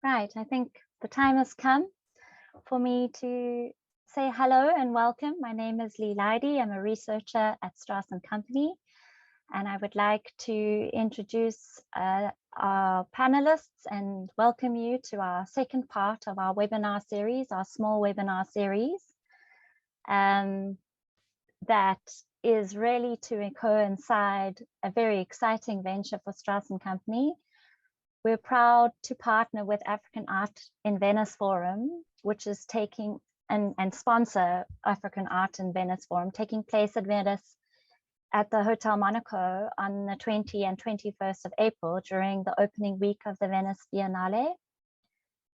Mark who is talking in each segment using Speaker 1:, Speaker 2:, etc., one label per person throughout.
Speaker 1: Right, I think the time has come for me to say hello and welcome. My name is Lee Leidy. I'm a researcher at Strauss and Company, and I would like to introduce our panelists and welcome you to our second part of our webinar series, our small webinar series. That is really to coincide a very exciting venture for Strauss and Company. We're proud to partner with African Art in Venice Forum, which is taking and sponsor African Art in Venice Forum, taking place at Venice at the Hotel Monaco on the 20 and 21st of April during the opening week of the Venice Biennale.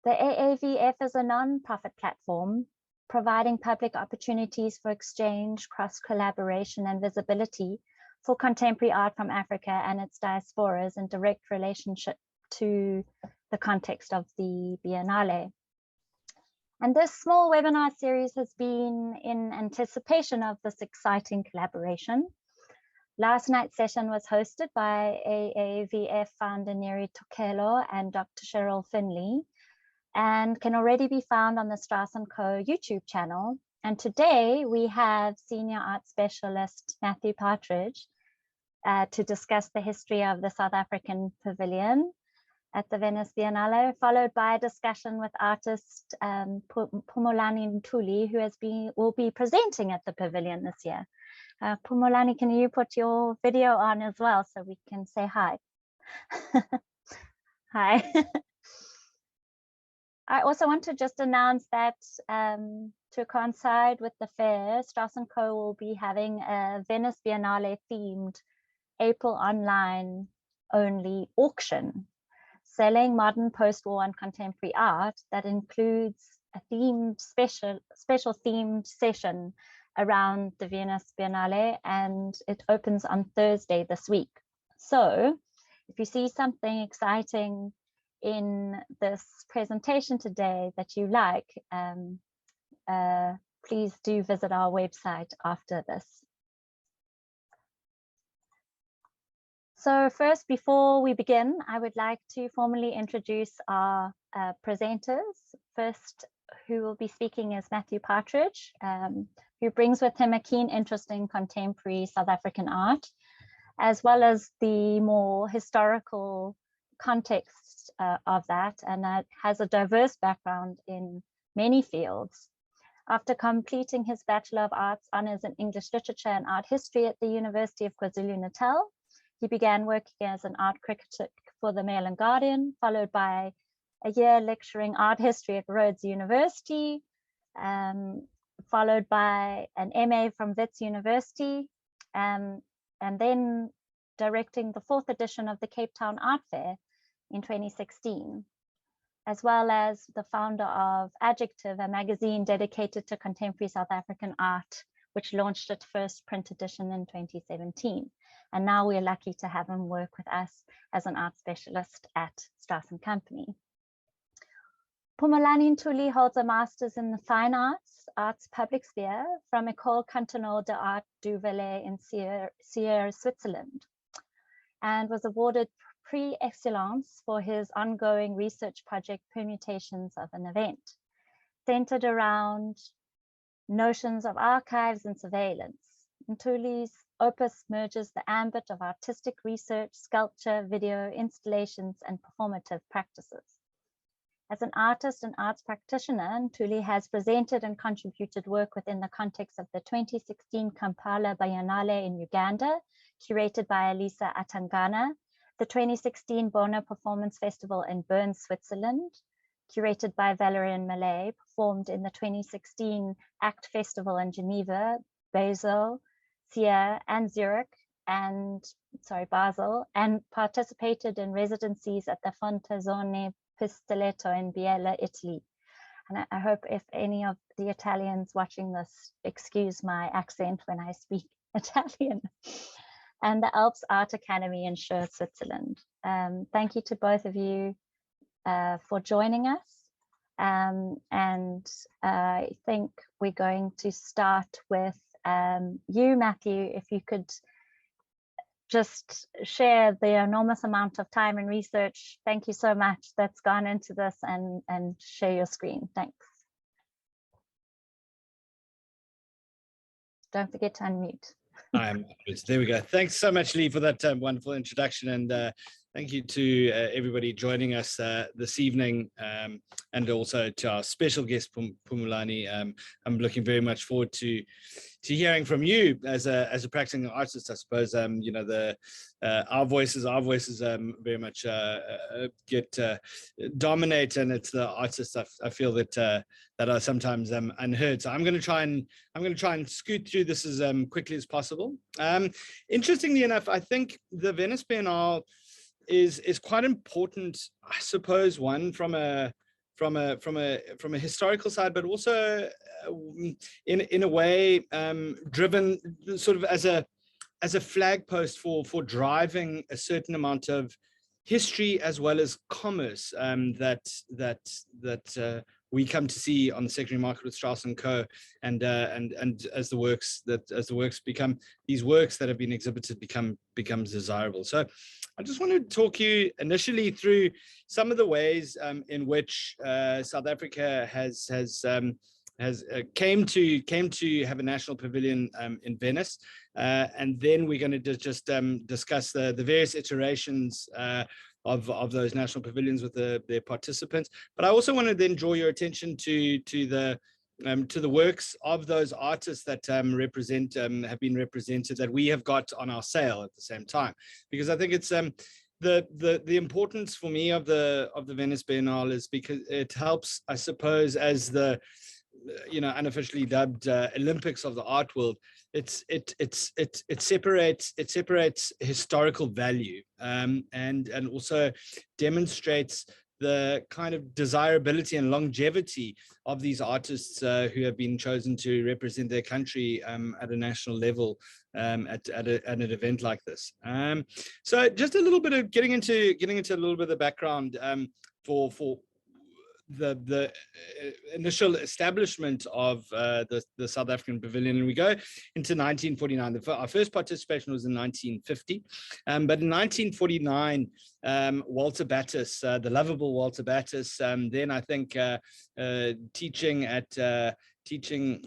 Speaker 1: The AAVF is a non-profit platform providing public opportunities for exchange, cross-collaboration and visibility for contemporary art from Africa and its diasporas in direct relationship to the context of the Biennale. And this small webinar series has been in anticipation of this exciting collaboration. Last night's session was hosted by AAVF founder Neri Tokelo and Dr. Cheryl Finley, and can already be found on the Strauss & Co YouTube channel. And today we have senior art specialist Matthew Partridge to discuss the history of the South African Pavilion at the Venice Biennale, followed by a discussion with artist Phumulani Ntuli, who will be presenting at the pavilion this year. Phumulani, can you put your video on as well so we can say hi? Hi. I also want to just announce that to coincide with the fair, Strauss & Co will be having a Venice Biennale themed April online only auction, selling modern post-war and contemporary art that includes a themed special themed session around the Venice Biennale, and it opens on Thursday this week. So if you see something exciting in this presentation today that you like, please do visit our website after this. So first, before we begin, I would like to formally introduce our presenters. First, who will be speaking is Matthew Partridge, who brings with him a keen interest in contemporary South African art, as well as the more historical context of that, and that has a diverse background in many fields. After completing his Bachelor of Arts Honours in English Literature and Art History at the University of KwaZulu-Natal, he began working as an art critic for the Mail and Guardian, followed by a year lecturing art history at Rhodes University, followed by an MA from Wits University, and then directing the 4th edition of the Cape Town Art Fair in 2016, as well as the founder of Adjective, a magazine dedicated to contemporary South African art, which launched its first print edition in 2017. And now we're lucky to have him work with us as an art specialist at Strauss & Company. Phumulani Ntuli holds a master's in the Fine Arts Public Sphere from École Cantonale d'Art du Valais in Sierre, Switzerland, and was awarded Prix Excellence for his ongoing research project Permutations of an Event, centered around notions of archives and surveillance. Ntuli's opus merges the ambit of artistic research, sculpture, video, installations, and performative practices. As an artist and arts practitioner, Ntuli has presented and contributed work within the context of the 2016 Kampala Biennale in Uganda, curated by Elisa Atangana, the 2016 Bono Performance Festival in Bern, Switzerland, curated by Valerian Mallet, performed in the 2016 ACT Festival in Geneva, Basel, Sierre, and Zurich, and Basel, and participated in residencies at the Fontaine Pistoletto in Biella, Italy. And I hope if any of the Italians watching this excuse my accent when I speak Italian. And the Alps Art Academy in Schur, Switzerland. Thank you to both of you for joining us. And I think we're going to start with you, Matthew, if you could just share the enormous amount of time and research. Thank you so much that's gone into this, and share your screen. Thanks. Don't forget to unmute.
Speaker 2: There we go. Thanks so much, Lee, for that wonderful introduction, and thank you to everybody joining us this evening, and also to our special guest, Phumulani. I'm looking very much forward to hearing from you as a practicing artist. I suppose you know, our voices very much get dominate, and it's the artists I feel that are sometimes unheard. So I'm going to try and scoot through this as quickly as possible. Interestingly enough, I think the Venice Biennale is quite important, I suppose, one from a historical side, but also in a way driven sort of as a flag post for driving a certain amount of history as well as commerce that we come to see on the secondary market with Strauss & Co. And as the works become, these works that have been exhibited becomes desirable. So I just want to talk you initially through some of the ways in which South Africa has came to have a national pavilion in Venice, and then we're going to just discuss the various iterations of those national pavilions with their participants. But I also want to then draw your attention to the works of those artists that have been represented, that we have got on our sale at the same time, because I think it's the importance for me of the Venice Biennale is because it helps, I suppose, as the unofficially dubbed Olympics of the art world. It separates historical value and also demonstrates the kind of desirability and longevity of these artists who have been chosen to represent their country at a national level at an event like this. So just a little bit of getting into a little bit of the background for the initial establishment of the South African Pavilion, and we go into 1949. Our first participation was in 1950, but in 1949, Walter Battis, the lovable Walter Battis, then I think he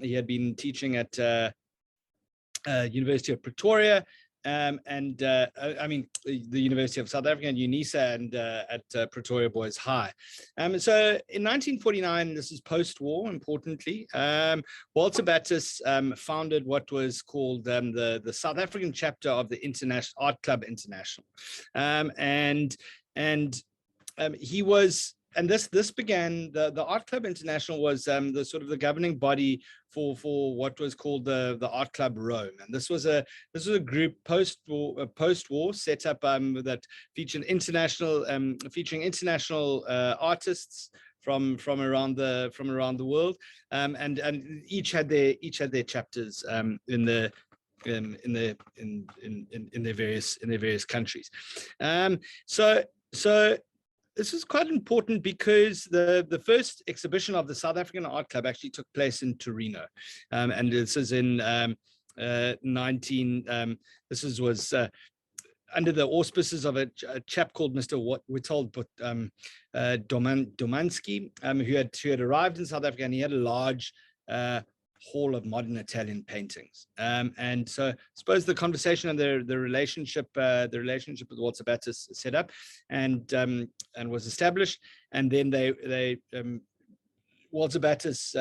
Speaker 2: had been teaching at University of Pretoria, I mean the University of South Africa and UNISA, and at Pretoria Boys High. So in 1949, this is post-war, importantly, Walter Battis founded what was called the South African chapter of the International Art Club International, he was. And this began, the Art Club International was the sort of the governing body for what was called the Art Club Rome. And this was a group post-war set up that featured featuring international artists from around the world, and each had their chapters in their various countries. So this is quite important because the first exhibition of the South African Art Club actually took place in Torino, and this is in was under the auspices of a chap called Mr. Domanski, who had arrived in South Africa, and he had a large hall of modern Italian paintings, and so I suppose the conversation and the relationship with Walter Battis set up and was established, and then they Walter Battis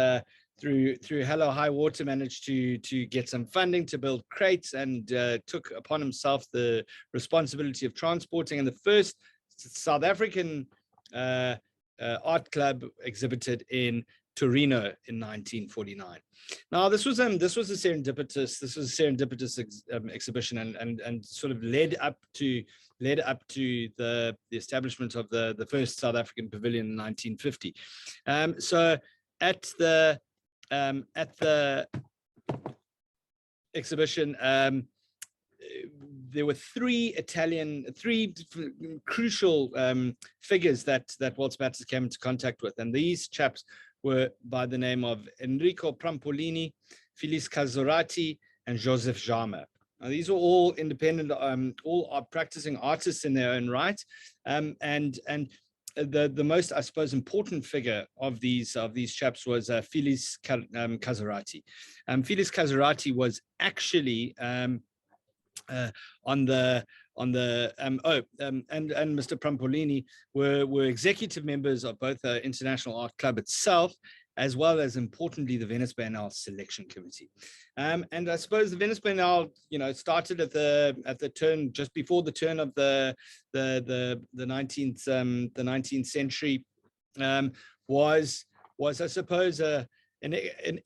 Speaker 2: through hell or high water managed to get some funding to build crates, and took upon himself the responsibility of transporting, and the first South African art club exhibited in Torino in 1949. Now this was a serendipitous exhibition, and sort of led up to the establishment of the first South African Pavilion in 1950. So at the exhibition, there were three crucial figures that Walter Battis came into contact with, and these chaps were by the name of Enrico Prampolini, Felice Cazzorati, and Joseph Jama. Now, these are all independent, all are practicing artists in their own right, and the most, I suppose, important figure of these chaps was Phyllis Kazarati. Phyllis Kazarati was actually on the and Mr. Phumulani were executive members of both the International Art Club itself, as well as, importantly, the Venice Biennale Selection Committee. And I suppose the Venice Biennale, started at the turn, just before the turn of the 19th century, was I suppose an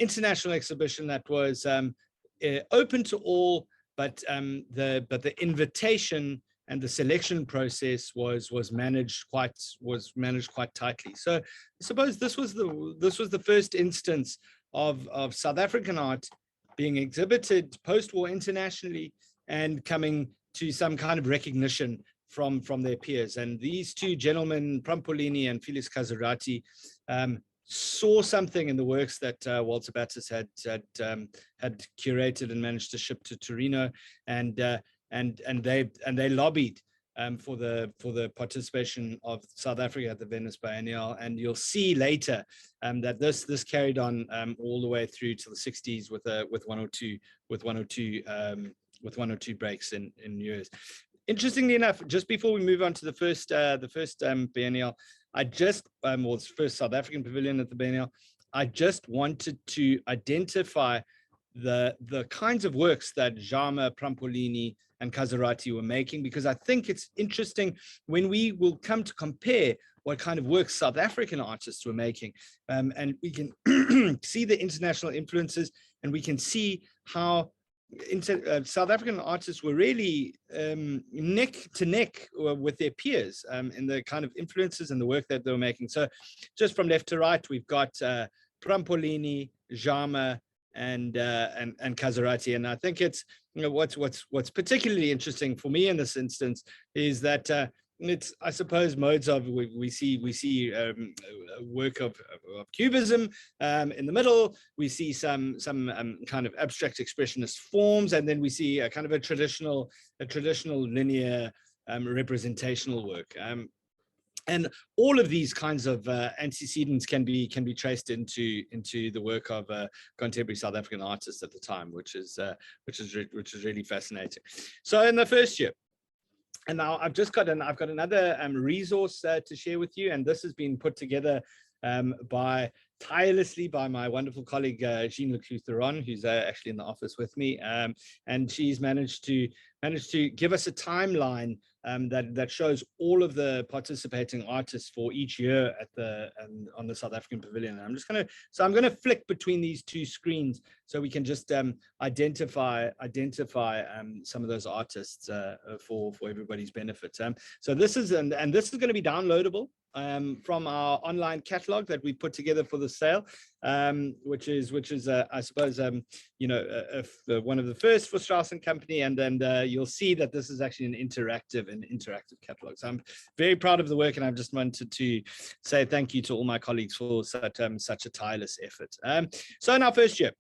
Speaker 2: international exhibition that was open to all, but the invitation and the selection process was managed quite tightly. So I suppose this was the first instance of South African art being exhibited post-war internationally and coming to some kind of recognition from their peers. And these two gentlemen, Phumulani and Phyllis Kazarati, saw something in the works that Walter Battis had curated and managed to ship to Torino, and they lobbied for the participation of South Africa at the Venice Biennale. And you'll see later that this carried on all the way through to the 60s with one or two breaks in years. Interestingly enough, just before we move on to the first Biennale, I just first South African Pavilion at the Biennale, I just wanted to identify the kinds of works that Jama, Phumulani, and Kazarati were making, because I think it's interesting when we will come to compare what kind of works South African artists were making, and we can see the international influences, and we can see how South African artists were really neck to neck with their peers in the kind of influences and the work that they were making. So just from left to right, we've got Phumulani, Jama, and Kazarati. And I think it's, what's particularly interesting for me in this instance is that it's, I suppose, modes of, we see work of cubism in the middle. We see some kind of abstract expressionist forms, and then we see a kind of a traditional linear representational work. And all of these kinds of antecedents can be traced into the work of contemporary South African artists at the time, which is really fascinating. So in the first year, and now I've got another resource to share with you, and this has been put together tirelessly by my wonderful colleague Jean Leclue-Theron, who's actually in the office with me, and she's managed to give us a timeline that shows all of the participating artists for each year at on the South African Pavilion. And I'm going to flick between these two screens so we can just identify some of those artists for everybody's benefit. So this is going to be downloadable from our online catalog that we put together for the sale, which is I suppose one of the first for Strauss and Company, and then you'll see that this is actually an interactive catalog. So I'm very proud of the work, and I've just wanted to say thank you to all my colleagues for such a tireless effort. So in our first year,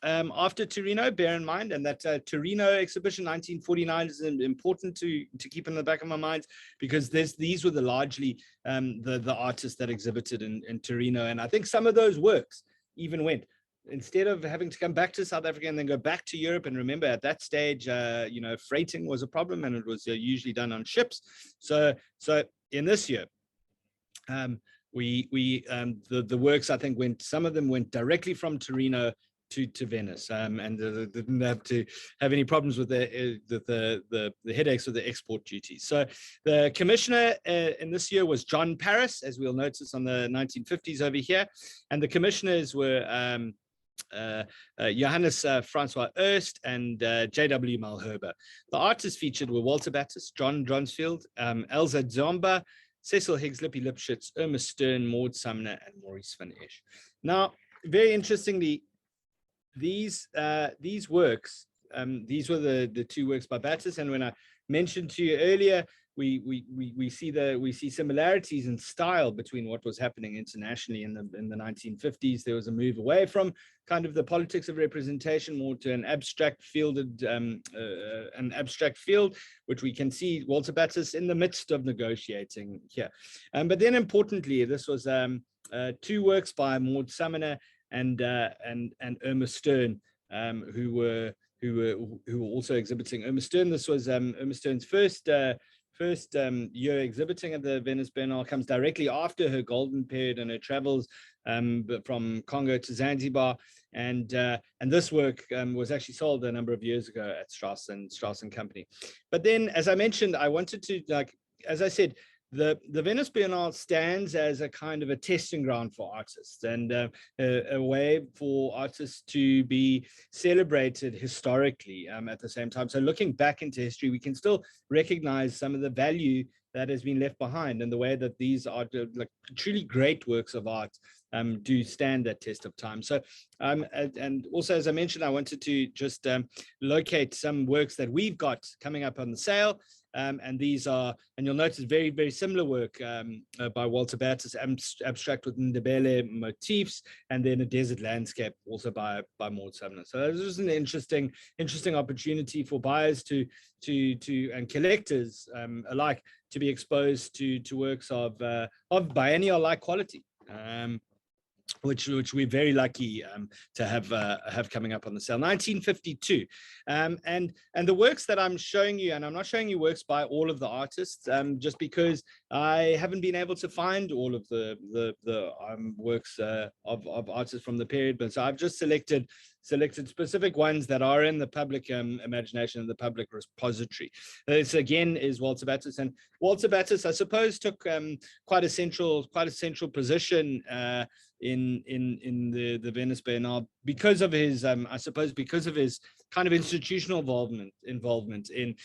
Speaker 2: after Torino, bear in mind, and that Torino exhibition 1949 is important to keep in the back of my mind, because these were largely the artists that exhibited in Torino. And I think some of those works even went, instead of having to come back to South Africa and then go back to Europe. And remember, at that stage, freighting was a problem, and it was usually done on ships. So in this year, the works, I think, some of them went directly from Torino to Venice, and didn't have to have any problems with the headaches with the export duties. So the commissioner in this year was John Paris, as we'll notice on the 1950s over here, and the commissioners were Johannes Francois Erst and J.W. Malherbe. The artists featured were Walter Battis, John Dronsfield, Elza Dzomba, Cecil Higgs, Lippy Lipschitz, Irma Stern, Maud Sumner, and Maurice van Esch. Now, very interestingly, these works, these were the two works by Battis, and when I mentioned to you earlier we see similarities in style between what was happening internationally in the 1950s. There was a move away from kind of the politics of representation more to an abstract field, which we can see Walter Battis in the midst of negotiating here. But then importantly, this was two works by Maud Sumner and Irma Stern, who were also exhibiting. Irma Stern, this was Irma Stern's first year exhibiting at the Venice Biennale, comes directly after her golden period and her travels from Congo to Zanzibar, and this work was actually sold a number of years ago at Strauss and Company. But then, as I mentioned, I wanted to, as I said, the Venice Biennale stands as a kind of a testing ground for artists, and a way for artists to be celebrated historically at the same time. So looking back into history, we can still recognize some of the value that has been left behind, and the way that these are like truly great works of art do stand that test of time. So and also, as I mentioned, I wanted to just locate some works that we've got coming up on the sale. And these are, and you'll notice, very, very similar work by Walter Battis, abstract with Ndebele motifs, and then a desert landscape also by Maud Sumner. So this is an interesting opportunity for buyers to and collectors alike to be exposed to works of biennial-like quality. Which we're very lucky to have coming up on the sale. 1952, and the works that I'm showing you, and I'm not showing you works by all of the artists, just because I haven't been able to find all of the works of artists from the period, but so I've just selected specific ones that are in the public imagination and the public repository. This again is Walter Battis, and Walter Battis, I suppose, took quite a central position in the Venice Biennale because of his I suppose because of his kind of institutional involvement in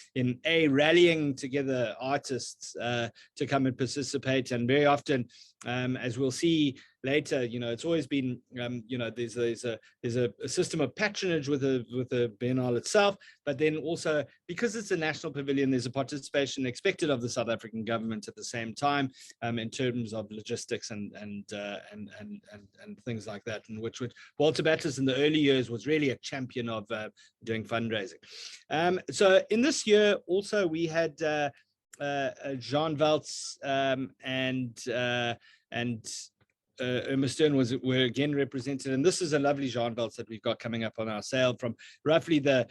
Speaker 2: rallying together artists to come and participate. And very often, as we'll see later, it's always been there's a system of patronage with the Biennale itself, but then also because it's a national pavilion, there's a participation expected of the South African government at the same time, in terms of logistics and things like that, in which Walter Battis in the early years was really a champion of doing fundraising. So in this year also we had Jean Welts and Irma Stern were again represented, and this is a lovely Jean Welts that we've got coming up on our sale from roughly the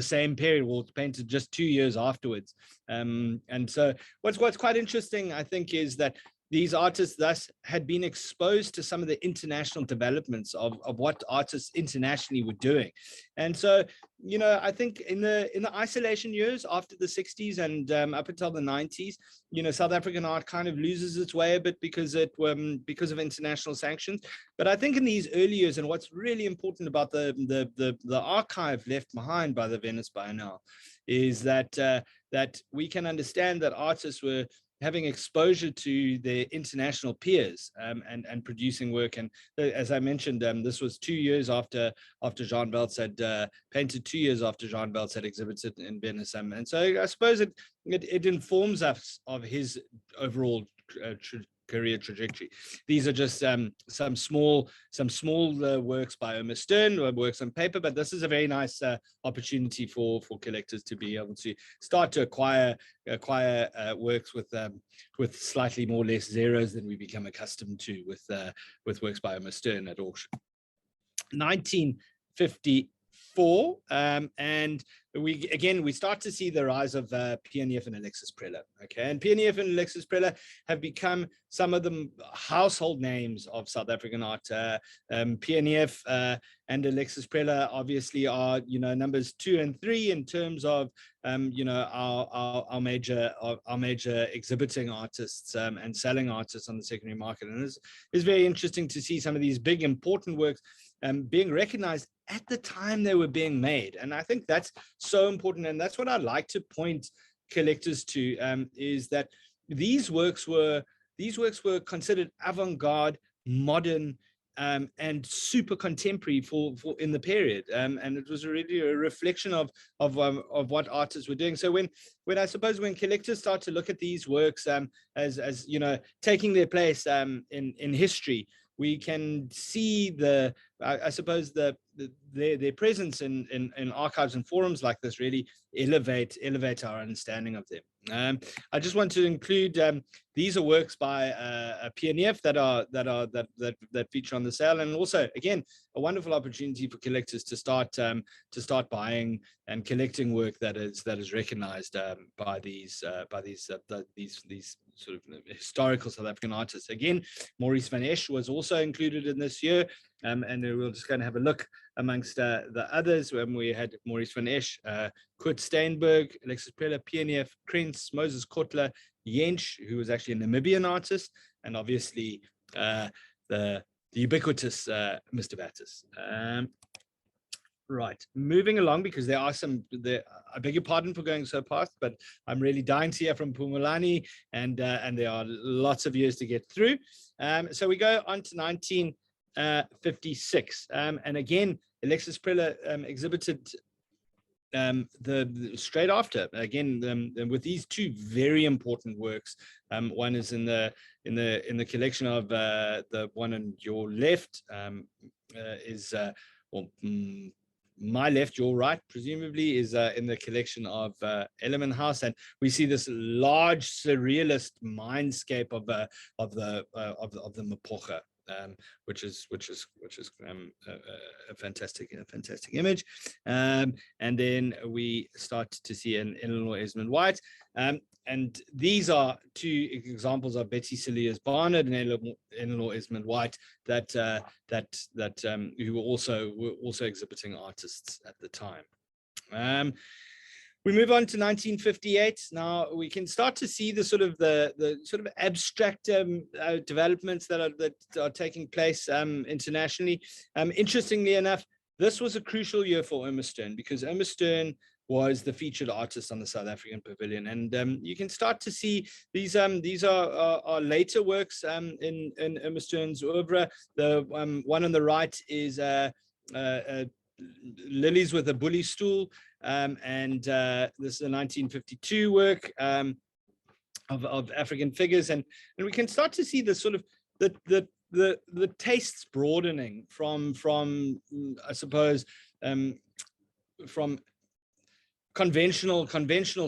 Speaker 2: same period. Well, it's painted just 2 years afterwards, and so what's quite interesting, I think, is that these artists thus had been exposed to some of the international developments of what artists internationally were doing. And so, I think in the isolation years after the 60s and up until the 90s, South African art kind of loses its way a bit because of international sanctions. But I think in these early years, and what's really important about the archive left behind by the Venice Biennale is that we can understand that artists were having exposure to their international peers and producing work. And as I mentioned, this was 2 years after Jean Welts had painted, 2 years after Jean Welts had exhibited in Venice. And so I suppose it informs us of his overall career trajectory. These are just some small works by Irma Stern, works on paper, but this is a very nice opportunity for collectors to be able to start to acquire works with slightly more less zeros than we become accustomed to with works by Irma Stern at auction. 1954, and we start to see the rise of PNF and Alexis Preller. Okay, and PNF and Alexis Preller have become some of the household names of South African art. PNF and Alexis Preller obviously are numbers 2 and 3 in terms of our major exhibiting artists and selling artists on the secondary market. And it's very interesting to see some of these big important works being recognized at the time they were being made. And I think that's so important, and that's what I like to point collectors to, is that these works were considered avant-garde, modern, and super contemporary for in the period, and it was really a reflection of what artists were doing. So when I suppose when collectors start to look at these works as you know, taking their place in history, we can see I suppose their presence in archives and forums like this really elevate our understanding of them. I just want to include these are works by a PNF that feature on the sale, and also again a wonderful opportunity for collectors to start buying and collecting work that is recognized by these sort of historical South African artists. Again, Maurice van Esch was also included in this year, and we're just going to have a look amongst the others when we had Maurice van Esch, Kurt Steinberg, Alexis Preller, PNF, Krentz, Moses Kotler, Jensch, who was actually a Namibian artist, and obviously the ubiquitous Mr. Battis. Right, moving along, because there are I beg your pardon for going so fast, but I'm really dying to hear from Phumulani, and there are lots of years to get through. So we go on to 1956, and again, Alexis Preller exhibited the straight after, again, with these two very important works. One is in the collection of the one on your left, my left, your right, presumably, is in the collection of Ellerman House, and we see this large surrealist mindscape of the Mapocha, which is a fantastic image. And then we start to see an Eleanor Esmond White, and these are two examples of Betty Cilliers Barnard and Eleanor Esmond White that who were also exhibiting artists at the time. We move on to 1958. Now we can start to see the sort of abstract developments that are taking place internationally. Interestingly enough, this was a crucial year for Irma Stern, because Irma Stern was the featured artist on the South African Pavilion, and you can start to see these are later works in Irma Stern's oeuvre. The one on the right is Lilies with a Bully Stool, and this is a 1952 work of African figures, and we can start to see the sort of the tastes broadening from I suppose from conventional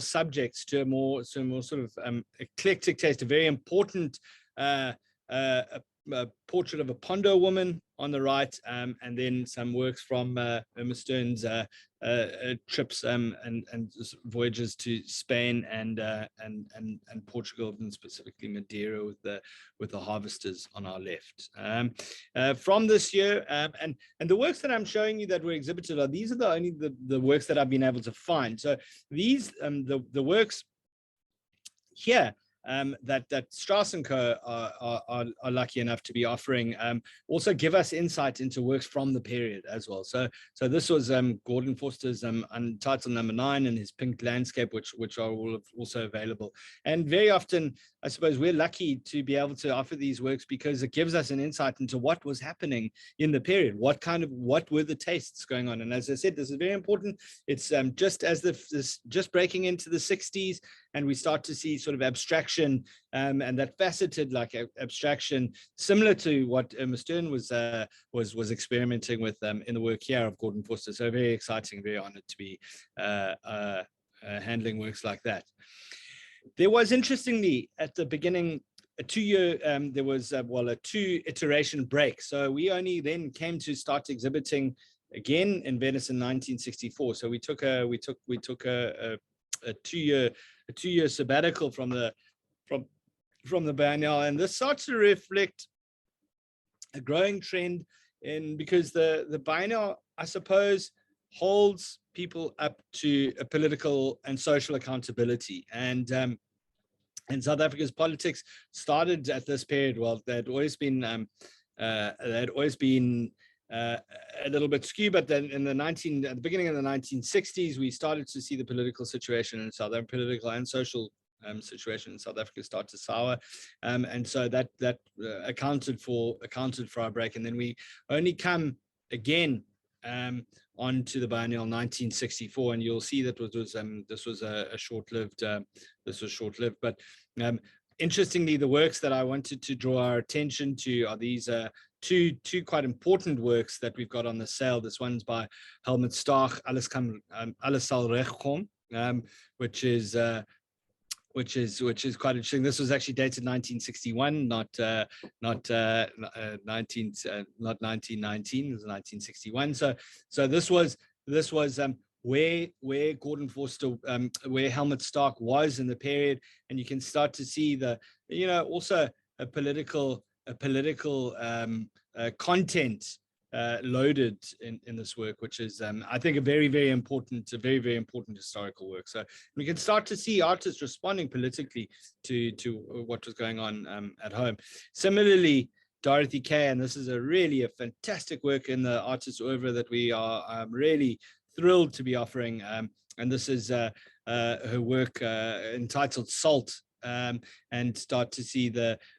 Speaker 2: subjects to a more sort of eclectic taste. A very important a portrait of a Pondo woman on the right, and then some works from Irma Stern's trips and voyages to Spain and Portugal, and specifically Madeira, with the harvesters on our left. From this year, and the works that I'm showing you that were exhibited these are only the works that I've been able to find. So these the works here that Strauss & Co. are lucky enough to be offering also give us insight into works from the period as well. So this was Gordon Forster's Untitled #9 and his Pink Landscape, which are all also available. And very often, I suppose, we're lucky to be able to offer these works because it gives us an insight into what was happening in the period, what were the tastes going on. And as I said, this is very important. It's just breaking into the 60s, and we start to see sort of abstraction and that faceted abstraction, similar to what Irma Stern was experimenting with in the work here of Gordon Forster. So very exciting, very honored to be handling works like that. There was, interestingly, at the beginning, a 2-year, there was a 2-iteration break. So we only then came to start exhibiting again in Venice in 1964. So we took a 2-year sabbatical from the Biennale, and this starts to reflect a growing trend because the Biennale, I suppose, holds people up to a political and social accountability, and South Africa's politics started at this period. Well, they had always been a little bit skewed, but then at the beginning of the 1960s, we started to see the political situation in South Africa, political and social situation in South Africa started to sour, and so that accounted for our break. And then we only come again onto the biennial 1964, and you'll see that this was a short-lived but interestingly, the works that I wanted to draw our attention to are these two quite important works that we've got on the sale. This one's by Helmut Stock, Alles sal recht kom, which is quite interesting. This was actually dated 1961, not 1919. It was 1961. So this was where Gordon Forster, where Helmut Stock was in the period, and you can start to see also a political content loaded in this work, which is I think a very important historical work. So we can start to see artists responding politically to what was going on at home. Similarly, Dorothy Kay, and this is really a fantastic work in the artist oeuvre that we are really thrilled to be offering, and this is her work entitled Salt. And start to see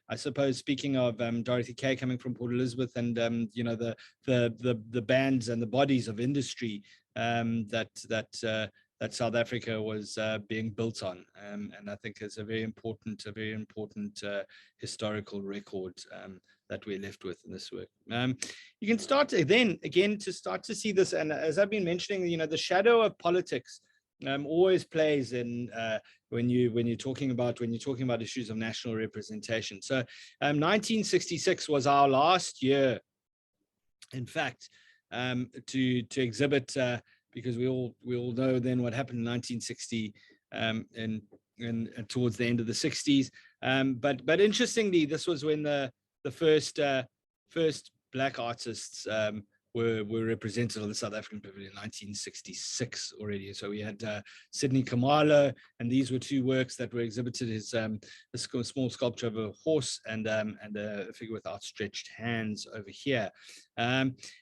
Speaker 2: I suppose, speaking of Dorothy Kay coming from Port Elizabeth, and the bands and the bodies of industry that South Africa was being built on, and I think it's a very important historical record that we're left with in this work. You can start then again to start to see this, and as I've been mentioning, the shadow of politics always plays in when you're talking about issues of national representation. So 1966 was our last year, in fact, to exhibit, because we all know then what happened in 1960 and towards the end of the 60s. But interestingly, this was when the first Black artists were represented on the South African Pavilion in 1966 already. So we had Sidney Khumalo, and these were two works that were exhibited as a small sculpture of a horse and a figure with outstretched hands over here.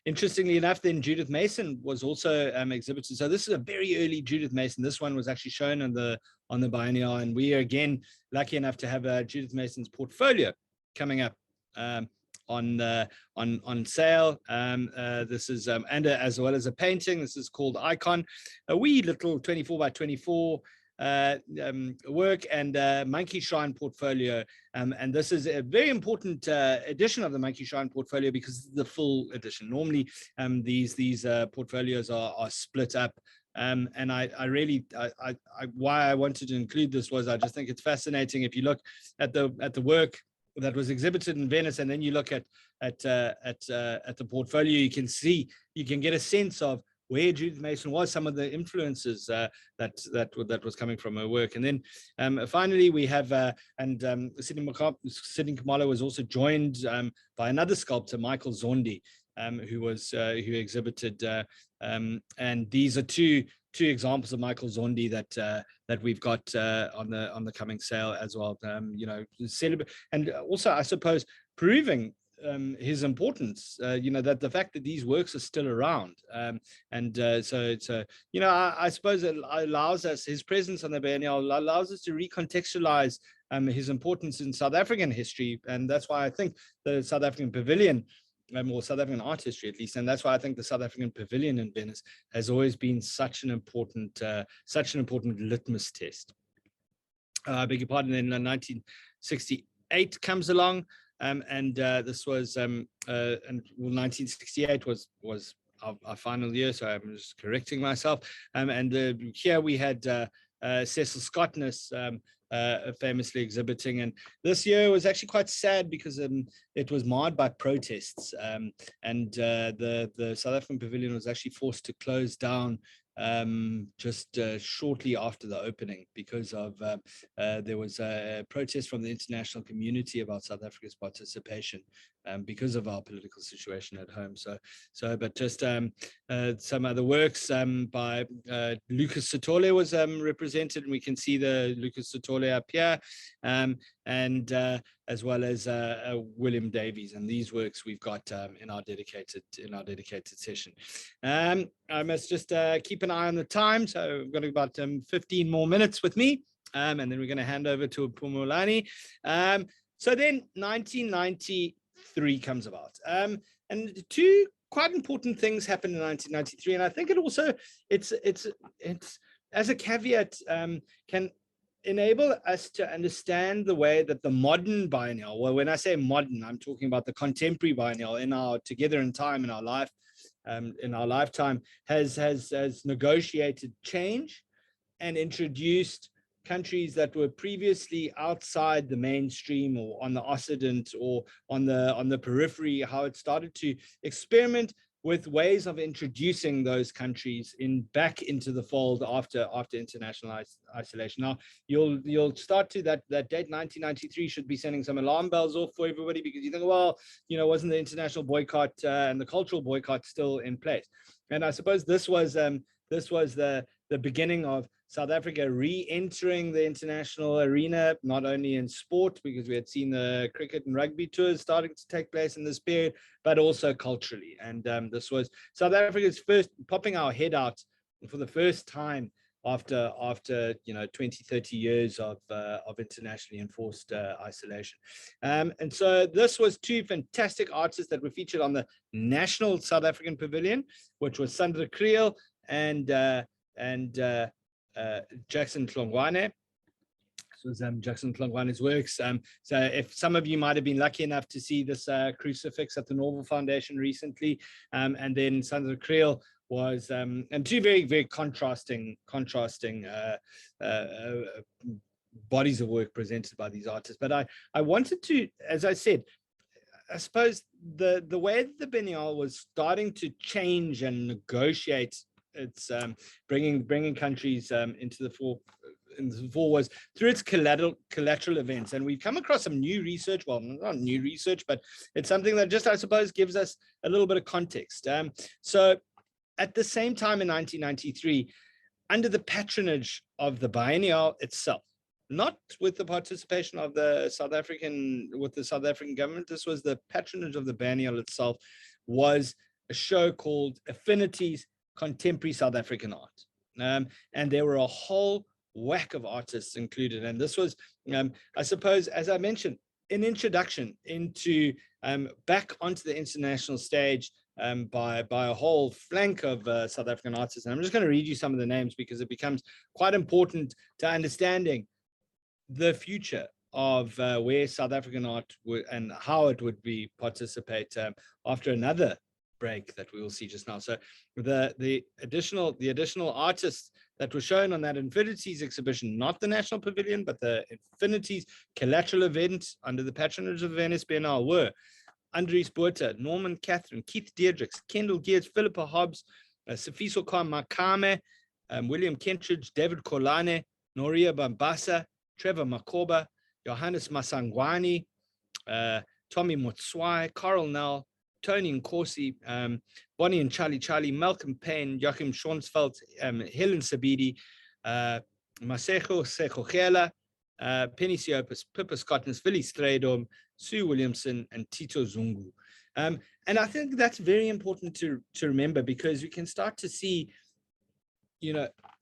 Speaker 2: Interestingly enough, then Judith Mason was also exhibited. So this is a very early Judith Mason. This one was actually shown on the biennial, and we are again lucky enough to have Judith Mason's portfolio coming up on sale. This is and as well as a painting. This is called Icon, a wee little 24 by 24 work, and Monkey Shrine portfolio. And this is a very important edition of the Monkey Shrine portfolio, because it's the full edition. Normally these portfolios are split up. And why I wanted to include this was I just think it's fascinating. If you look at the work that was exhibited in Venice, and then you look at the portfolio, you can get a sense of where Judith Mason was, some of the influences that was coming from her work. And then finally we have Sidney Khumalo was also joined by another sculptor, Michael Zandi, who exhibited, and these are two examples of Michael Zandi that we've got on the coming sale as well. And also, I suppose, proving his importance. That the fact that these works are still around, I suppose it allows us, his presence on the biennial allows us to recontextualize his importance in South African history, and that's why I think the South African Pavilion, or South African art history at least, and that's why I think the South African Pavilion in Venice has always been such an important litmus test. I beg your pardon. Then 1968 comes along, and this was 1968 was our final year, so I'm just correcting myself. Here we had Cecil Scottness famously exhibiting, and this year was actually quite sad because it was marred by protests, and the South African Pavilion was actually forced to close down just shortly after the opening, because of there was a protest from the international community about South Africa's participation because of our political situation at home. But just some other works by Lucas Sithole was represented, and we can see the Lucas Sithole up here, and as well as William Davies, and these works we've got in our dedicated session. I must just keep an eye on the time, so I've got about 15 more minutes with me. and then we're going to hand over to Phumulani. So then 1993 comes about, and two quite important things happened in 1993, and I think it also it's as a caveat can enable us to understand the way that the modern biennial, well, when I say modern, I'm talking about the contemporary biennial in our together in time in our life, in our lifetime, has negotiated change and introduced countries that were previously outside the mainstream or on the occident or on the periphery, how it started to experiment with ways of introducing those countries back into the fold after international isolation. Now, you'll start to that date, 1993, should be sending some alarm bells off for everybody, because you think, well, wasn't the international boycott and the cultural boycott still in place? And I suppose this was the beginning of South Africa re-entering the international arena, not only in sport, because we had seen the cricket and rugby tours starting to take place in this period, but also culturally. And this was South Africa's first popping our head out for the first time after 20, 30 years of internationally enforced isolation. And so this was two fantastic artists that were featured on the National South African Pavilion, which was Sandra Kriel and Jackson Tlongwane. This was Jackson Tlongwane's works. So if some of you might have been lucky enough to see this crucifix at the Norval Foundation recently, and then Sandra Kriel was, and two very, very contrasting bodies of work presented by these artists. But I wanted to, as I said, I suppose the way the Biennale was starting to change and negotiate its bringing countries into the fore was through its collateral events. And we've come across some new research, well, not new research, but it's something that just, I suppose, gives us a little bit of context. So at the same time in 1993, under the patronage of the Biennale itself, not with the participation of the South African government, this was the patronage of the Biennale itself, was a show called Affinities Contemporary South African Art. And there were a whole whack of artists included. And this was, I suppose, as I mentioned, an introduction into back onto the international stage by a whole flank of South African artists. And I'm just going to read you some of the names because it becomes quite important to understanding the future of where South African art would and how it would be participate after another break that we will see just now. So the additional artists that were shown on that Infinities exhibition, not the National Pavilion, but the Infinities collateral event under the patronage of the Venice Biennale, were Andries Botha, Norman Catherine, Keith Deirdricks, Kendall Geertz, Philippa Hobbs, Sifiso Khan Makame, William Kentridge, David Kolane, Noria Bambasa, Trevor Makoba, Johannes Masangwani, Tommy Motswai, Carl Nell, Tony Nkosi, Bonnie and Charlie, Malcolm Payne, Joachim Schonsfeld, Helen Sabidi, Maseko Sekogela, Penny Siopis, Pippa Scottness, Philly Strydom, Sue Williamson, and Tito Zungu. And I think that's very important to remember, because we can start to see,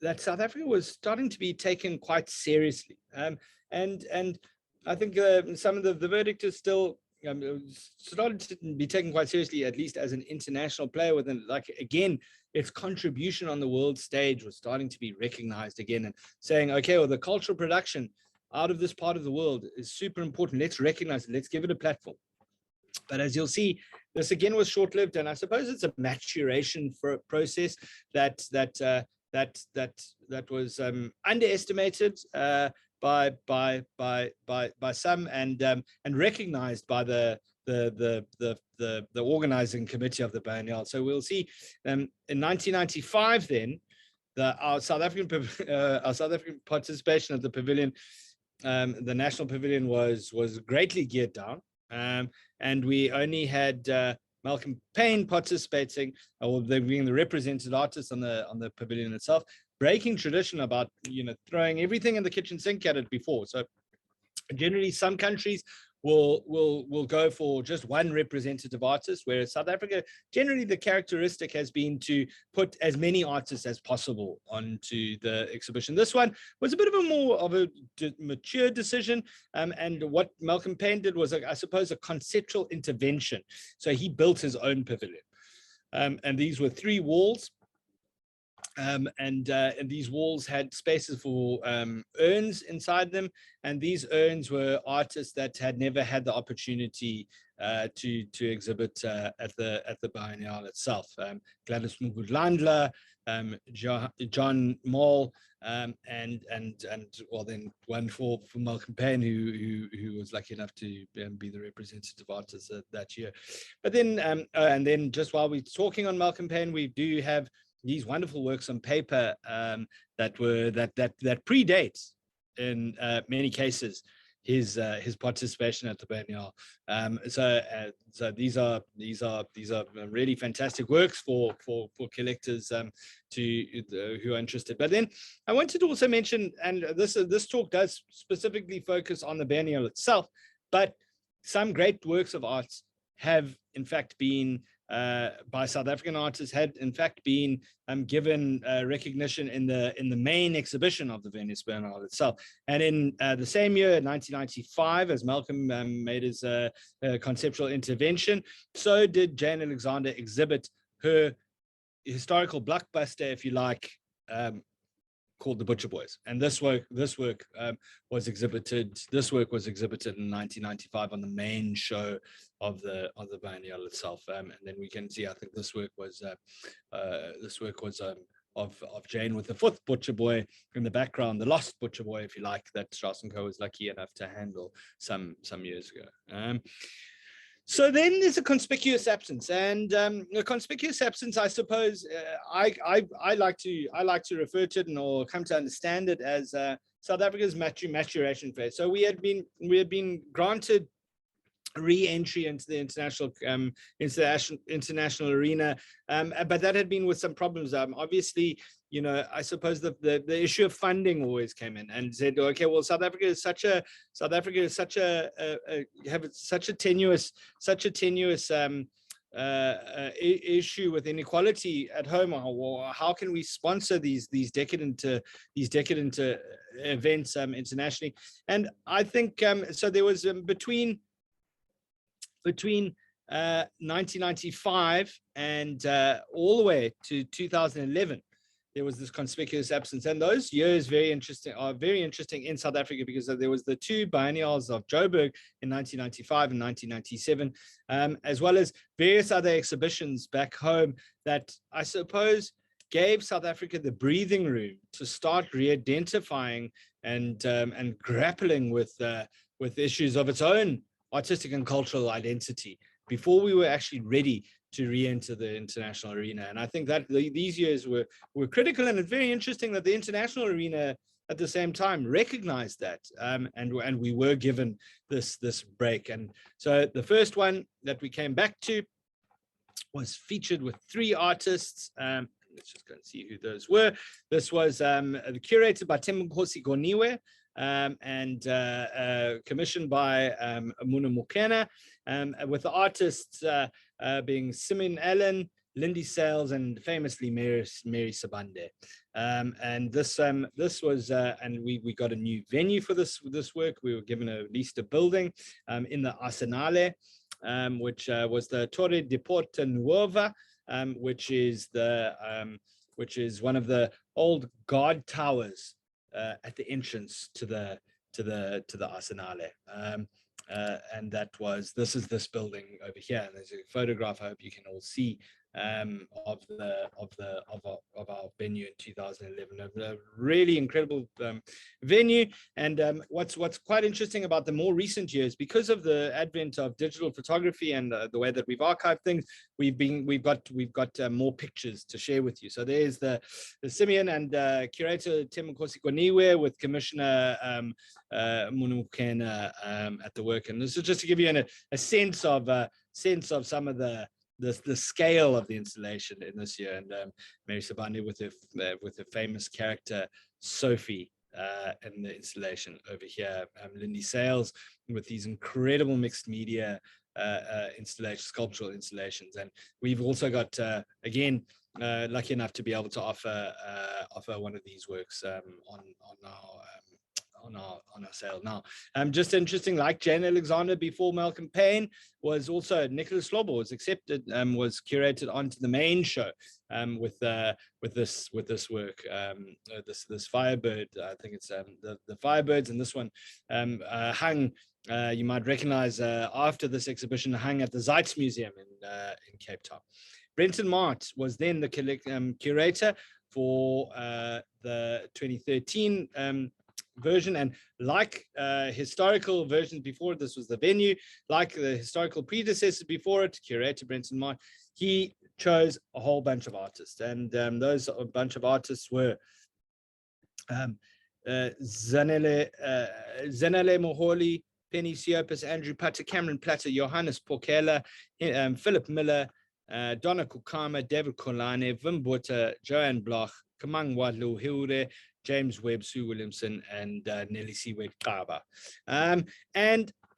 Speaker 2: that South Africa was starting to be taken quite seriously. And I think some of the verdict is still started to be taken quite seriously, at least as an international player within, again, its contribution on the world stage was starting to be recognized again, and saying, okay, well, the cultural production out of this part of the world is super important. Let's recognize it. Let's give it a platform. But as you'll see, this again was short-lived, and I suppose it's a maturation process that was underestimated by some and recognized by the organizing committee of the Biennale. So we'll see in 1995 then our South African participation at the pavilion, the National Pavilion, was greatly geared down, and we only had Malcolm Payne participating, or being the represented artist on the pavilion itself, breaking tradition about throwing everything in the kitchen sink at it before. So generally, some countries will go for just one representative artist, whereas South Africa, generally the characteristic has been to put as many artists as possible onto the exhibition. This one was a bit of a more of a mature decision, and what Malcolm Payne did was, I suppose, a conceptual intervention. So he built his own pavilion, and these were 3 walls. And these walls had spaces for urns inside them, and these urns were artists that had never had the opportunity to exhibit at the Biennale itself. Gladys Mugudlandla, John Moll, and well, then one for Malcolm Payne, who was lucky enough to be the representative artist that year. But then and then just while we're talking on Malcolm Payne, we do have these wonderful works on paper that predates in many cases his participation at the Biennale. So these are really fantastic works for collectors who are interested. But then I wanted to also mention, and this talk does specifically focus on the Biennale itself, but some great works of art have in fact been by South African artists, had in fact been given recognition in the main exhibition of the Venice Biennale itself. And in the same year, 1995, as Malcolm made his conceptual intervention, so did Jane Alexander exhibit her historical blockbuster, if you like, called The Butcher Boys. And this work was exhibited in 1995 on the main show of the Biennale itself. And then we can see, I think this work was of Jane with the 4th Butcher Boy in the background, the lost Butcher Boy, if you like, that Strauss & Co was lucky enough to handle some years ago. So then there's a conspicuous absence, and a conspicuous absence, I suppose, I like to refer to it or come to understand it as South Africa's maturation phase. So we had been granted re-entry into the international arena, but that had been with some problems. Obviously, you know, I suppose the issue of funding always came in and said, okay, well, South Africa is such a tenuous issue with inequality at home. Or how can we sponsor these decadent events internationally? And I think so. There was between 1995 and all the way to 2011, there was this conspicuous absence. And those years are very interesting in South Africa, because there was the 2 biennials of Joburg in 1995 and 1997, as well as various other exhibitions back home that I suppose gave South Africa the breathing room to start re-identifying and grappling with issues of its own artistic and cultural identity before we were actually ready to re-enter the international arena. And I think that these years were critical, and it's very interesting that the international arena at the same time recognized that, and we were given this break. And so the first one that we came back to was featured with 3 artists. Let's just go and see who those were. This was curated by Thembinkosi Goniwe, and commissioned by Muna Mukena, with the artists being Simeon Allen, Lindy Sales, and famously Mary Sabande. And this was, and we got a new venue for this work. We were given at least a building in the Arsenale, which was the Torre di Porta Nuova, which is one of the old guard towers at the entrance to the Arsenale. And this is this building over here. And there's a photograph I hope you can all see of our venue in 2011. A really incredible venue. And what's quite interesting about the more recent years, because of the advent of digital photography and the way that we've archived things, we've got more pictures to share with you. So there's the Simeon and curator Thembinkosi Goniwe with Commissioner Munukena at the work. And this is just to give you a sense of some of the scale of the installation in this year. And Mary Sabande with her famous character Sophie in the installation over here. Lindy Sales with these incredible mixed media installations, sculptural installations. And we've also got, again, lucky enough to be able to offer one of these works on our sale now. Just interesting, like Jane Alexander before Malcolm Payne, was also Nicholas Slobo was accepted, was curated onto the main show with this work, this Firebird. I think it's the Firebirds, and this one hung. You might recognize after this exhibition hung at the Zeitz Museum in Cape Town. Brenton Mart was then the curator for the 2013 version, and like historical versions before, this was the venue, like the historical predecessors before it, curator Brenton Mart, he chose a whole bunch of artists, and those bunch of artists were Zanele Moholi, Penny Siopis, Andrew Putter, Cameron Platter, Johannes Porkela, Philip Miller, Donna Kukama, David Kolane, Wim Botha, Joanne Bloch, Kamang Wadlu Hilde, James Webb, Sue Williamson, and Nelly Siwet Kaba. And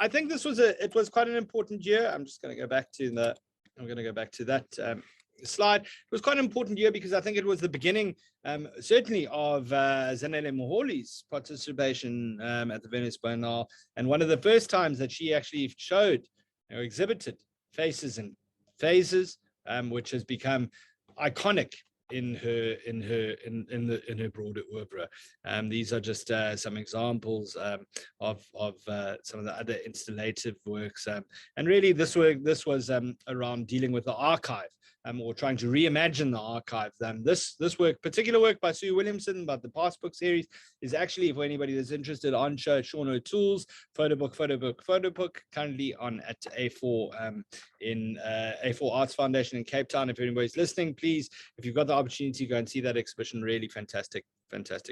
Speaker 2: I think it was quite an important year. I'm just going to go back to that slide. It was quite an important year because I think it was the beginning, certainly, of Zanele Moholi's participation at the Venice Biennale, and one of the first times that she actually showed or exhibited Faces and Phases, which has become iconic in her broader oeuvre. These are just some examples of some of the other installative works, and really this was around dealing with the archive, or trying to reimagine the archive. This particular work by Sue Williamson about the Passbook series is actually, for anybody that's interested, on show at Sean O'Toole's photo book, currently on at A4 in A4 Arts Foundation in Cape Town. If anybody's listening, please, if you've got the opportunity, go and see that exhibition. Really fantastic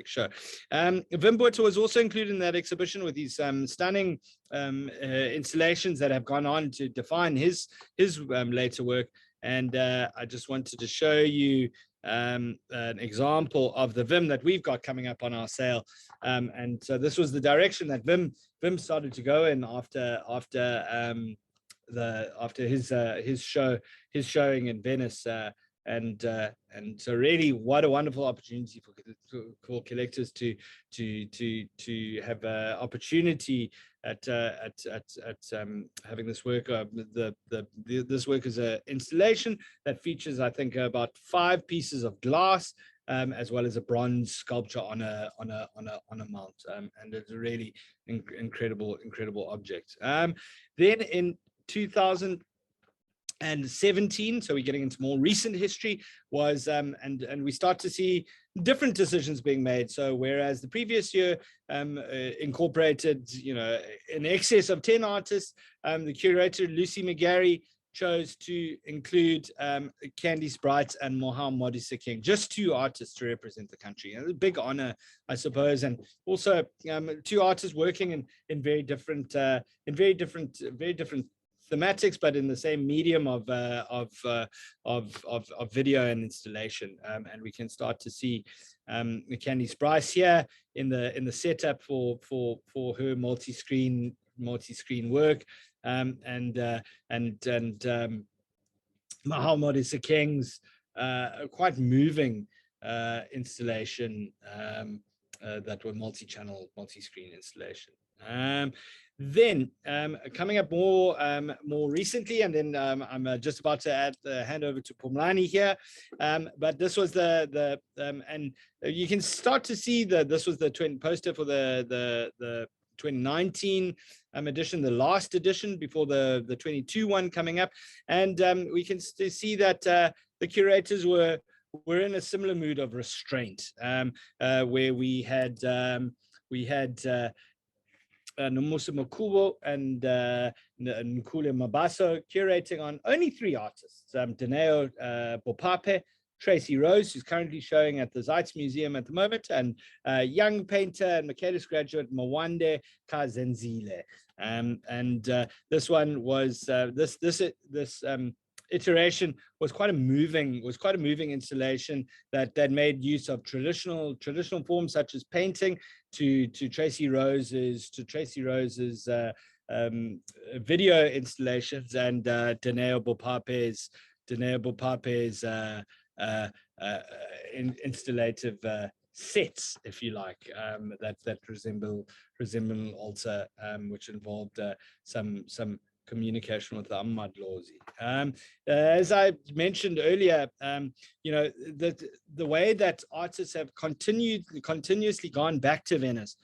Speaker 2: show. Wim Botha was also included in that exhibition with these stunning installations that have gone on to define his later work. And I just wanted to show you an example of the Wim that we've got coming up on our sale. And so this was the direction that Wim started to go in after his showing in Venice. And so really, what a wonderful opportunity for collectors to have an opportunity at having this work. This work is an installation that features, I think, about 5 pieces of glass, as well as a bronze sculpture on a mount, and it's a really incredible object. Then in 2017, so we're getting into more recent history, was and we start to see different decisions being made. So whereas the previous year incorporated, in excess of 10 artists, the curator Lucy McGarry chose to include Candice Bright and Moham Modisa King, just 2 artists to represent the country. And a big honor, I suppose, and also 2 artists working in very different thematics, but in the same medium of video and installation. And we can start to see Candice Bryce here in the setup for her multi-screen work, and Mahal Modisa King's quite moving installation that were multi-channel, multi-screen installation. Then coming up more recently, and then I'm just about to hand over to Phumulani here, but this was and you can start to see this was the poster for the 2019 edition, the last edition before the 22 one coming up, and we can see that the curators were in a similar mood of restraint, where we had Nomusa Makubo and Nkule Mabaso curating on only 3 artists, Dineo Bopape, Tracy Rose, who's currently showing at the Zeitz Museum at the moment, and young painter and Michaelis graduate Mwande Kazenzile. This one was this iteration was quite a moving installation that made use of traditional forms such as painting to Tracy Rose's video installations, and Dineo Bopape's installative sets, if you like, that resemble altar, which involved some communication with the Ahmad Lozi. As I mentioned earlier, the way that artists have continuously gone back to Venice,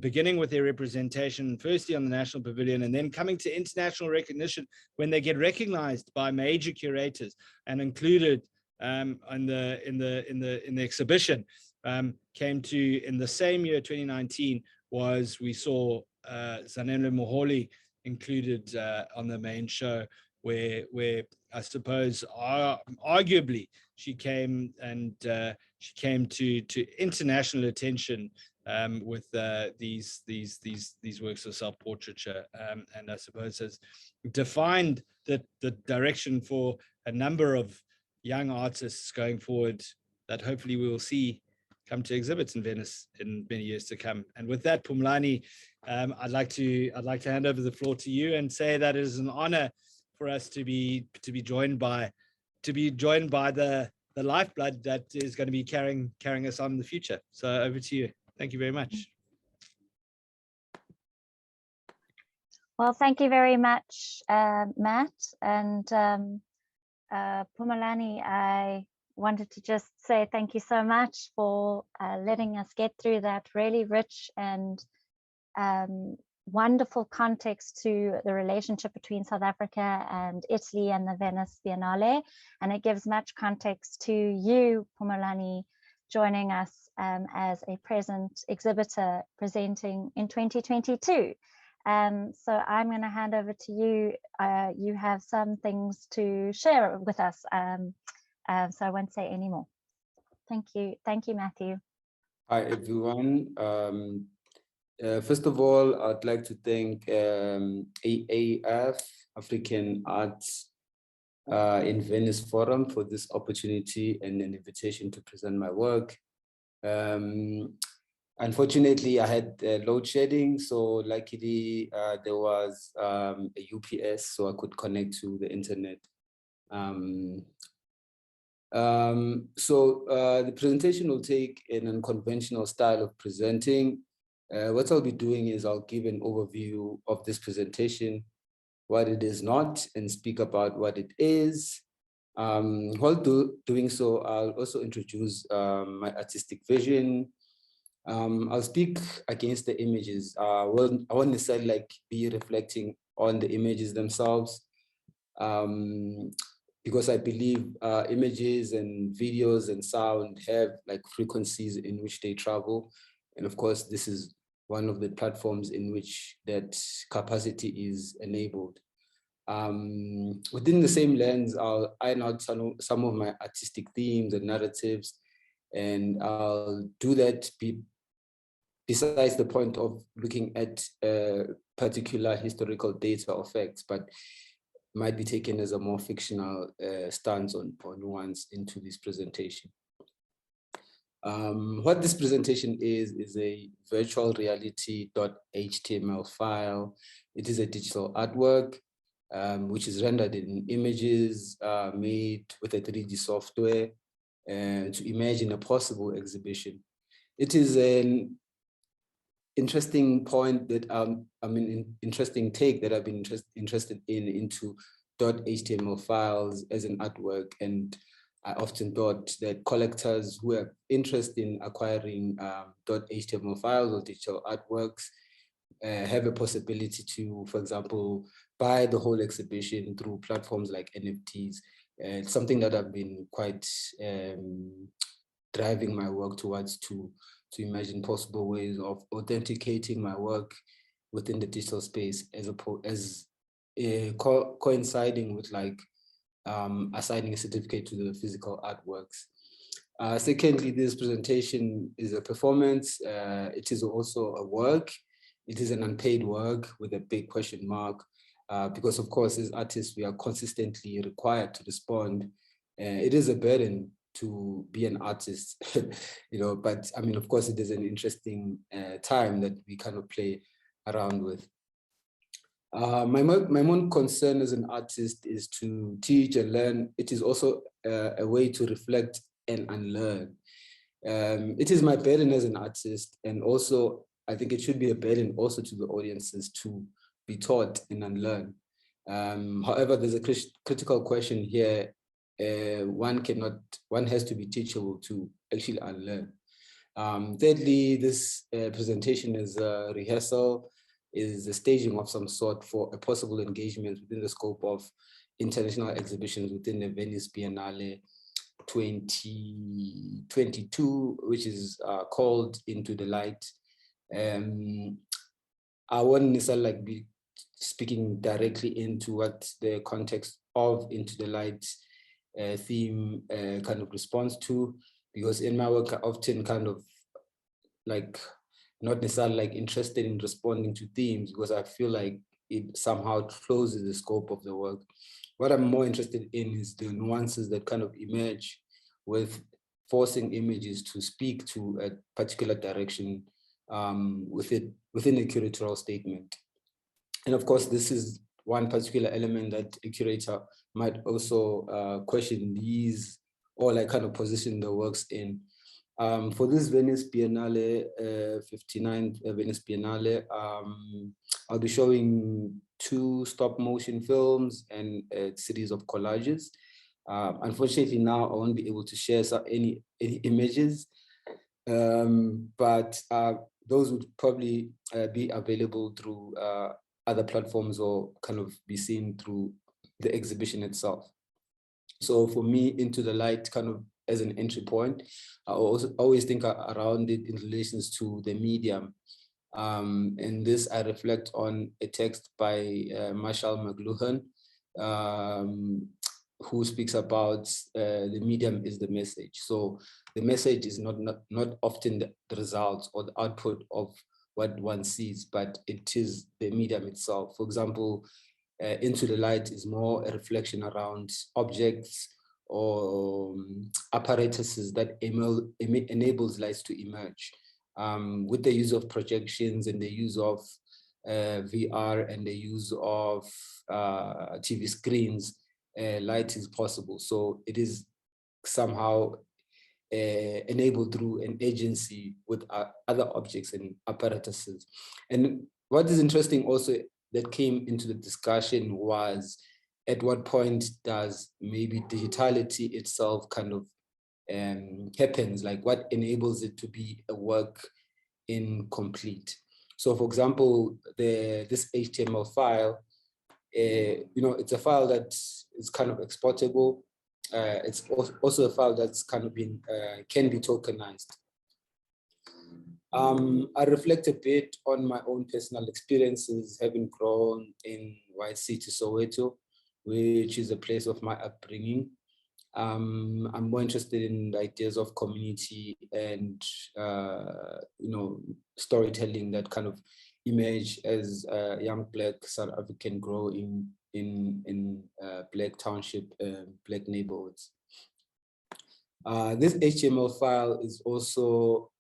Speaker 2: beginning with their representation firstly on the National Pavilion, and then coming to international recognition when they get recognized by major curators and included in the exhibition, came to, in the same year 2019, we saw Zanele Moholi included on the main show, where I suppose arguably she came to international attention with these works of self-portraiture, and I suppose has defined the direction for a number of young artists going forward that hopefully we will see come to exhibits in Venice in many years to come. And with that, Phumulani, I'd like to hand over the floor to you and say that it is an honor for us to be joined by the lifeblood that is going to be carrying us on in the future. So over to you. Thank you very much.
Speaker 1: Well, thank you very much, Matt. And Phumulani, I wanted to just say thank you so much for letting us get through that really rich and wonderful context to the relationship between South Africa and Italy and the Venice Biennale. And it gives much context to you, Phumulani, joining us as a present exhibitor presenting in 2022. So I'm going to hand over to you. You have some things to share with us. So I won't say any more. Thank you, Matthew.
Speaker 3: Hi, everyone. First of all, I'd like to thank AAF, African Arts in Venice Forum, for this opportunity and an invitation to present my work. Unfortunately, I had load shedding, so luckily there was a UPS, so I could connect to the internet. The presentation will take an unconventional style of presenting. What I'll be doing is I'll give an overview of this presentation, what it is not, and speak about what it is. While doing so, I'll also introduce my artistic vision. I'll speak against the images. I won't necessarily be reflecting on the images themselves, because I believe images and videos and sound have frequencies in which they travel. And of course, this is one of the platforms in which that capacity is enabled. Within the same lens, I'll iron out some of my artistic themes and narratives, and I'll do that besides the point of looking at particular historical data or facts, but might be taken as a more fictional stance on nuance into this presentation. What this presentation is a virtual reality.html file. It is a digital artwork, which is rendered in images made with a 3D software to imagine a possible exhibition. It is an interesting point that interesting take that I've been interested into .html files as an artwork, and I often thought that collectors who are interested in acquiring .html files or digital artworks have a possibility to, for example, buy the whole exhibition through platforms like NFTs. It's something that I've been quite driving my work towards, to imagine possible ways of authenticating my work within the digital space, as coinciding with assigning a certificate to the physical artworks. Secondly, this presentation is a performance. It is also a work. It is an unpaid work with a big question mark, because of course, as artists, we are consistently required to respond. It is a burden to be an artist, but I mean, of course, it is an interesting time that we kind of play around with. My main concern as an artist is to teach and learn. It is also a way to reflect and unlearn. It is my burden as an artist, and also I think it should be a burden also to the audiences to be taught and unlearn. However, there's a critical question here. One has to be teachable to actually unlearn. Thirdly, this presentation is a rehearsal, is a staging of some sort for a possible engagement within the scope of international exhibitions within the Venice Biennale 2022, which is called Into the Light. I won't necessarily be speaking directly into what the context of Into the Light theme kind of responds to, because in my work I often kind of not necessarily interested in responding to themes, because I feel like it somehow closes the scope of the work. What I'm more interested in is the nuances that kind of emerge with forcing images to speak to a particular direction within a curatorial statement. And of course, this is one particular element that a curator might also question these, or kind of position the works in. For this Venice Biennale, 59th Venice Biennale, I'll be showing 2 stop motion films and a series of collages. Unfortunately, now I won't be able to share any images, but those would probably be available through other platforms or kind of be seen through the exhibition itself. So for me, Into the Light kind of as an entry point, I also always think around it in relations to the medium. And this I reflect on a text by Marshall McLuhan, who speaks about the medium is the message. So the message is not often the result or the output of what one sees, but it is the medium itself. For example, Into the Light is more a reflection around objects or apparatuses that enables lights to emerge. With the use of projections and the use of VR and the use of TV screens, light is possible. So it is somehow enabled through an agency with other objects and apparatuses. And what is interesting also that came into the discussion was, at what point does maybe digitality itself kind of happens, what enables it to be a work incomplete. So for example, this HTML file, it's a file that is kind of exportable. It's also a file that's kind of been, can be tokenized. I reflect a bit on my own personal experiences, having grown in White City, Soweto, which is a place of my upbringing. I'm more interested in the ideas of community and, storytelling that kind of emerge as a young Black South African grow in Black township, Black neighborhoods. This HTML file is also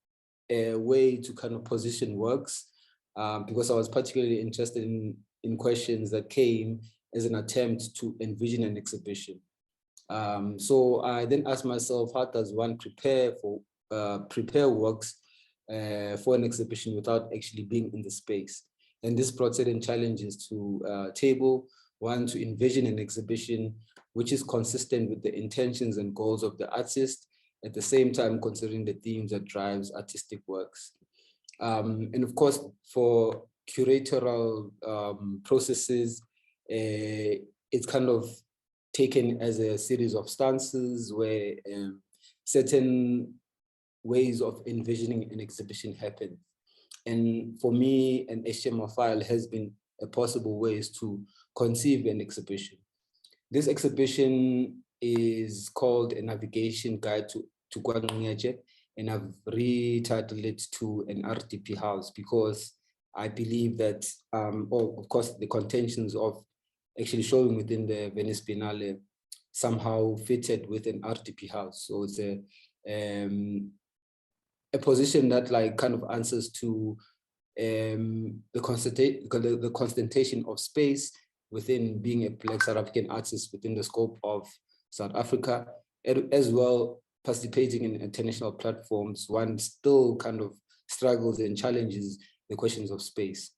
Speaker 3: a way to kind of position works, because I was particularly interested in questions that came as an attempt to envision an exhibition. So I then asked myself, how does one prepare works for an exhibition without actually being in the space? And this brought certain challenges to table. One, to envision an exhibition which is consistent with the intentions and goals of the artist, at the same time considering the themes that drives artistic works. And of course, for curatorial processes, it's kind of taken as a series of stances where certain ways of envisioning an exhibition happen. And for me, an HTML file has been a possible ways to conceive an exhibition. This exhibition is called A Navigation Guide to KwaNcengece, and I've retitled it to an RDP house, because I believe that, of course, the contentions of actually showing within the Venice Biennale somehow fitted with an RDP house. So it's a position that kind of answers to the constantation of space within being a Black South African artist within the scope of South Africa, as well participating in international platforms, one still kind of struggles and challenges the questions of space.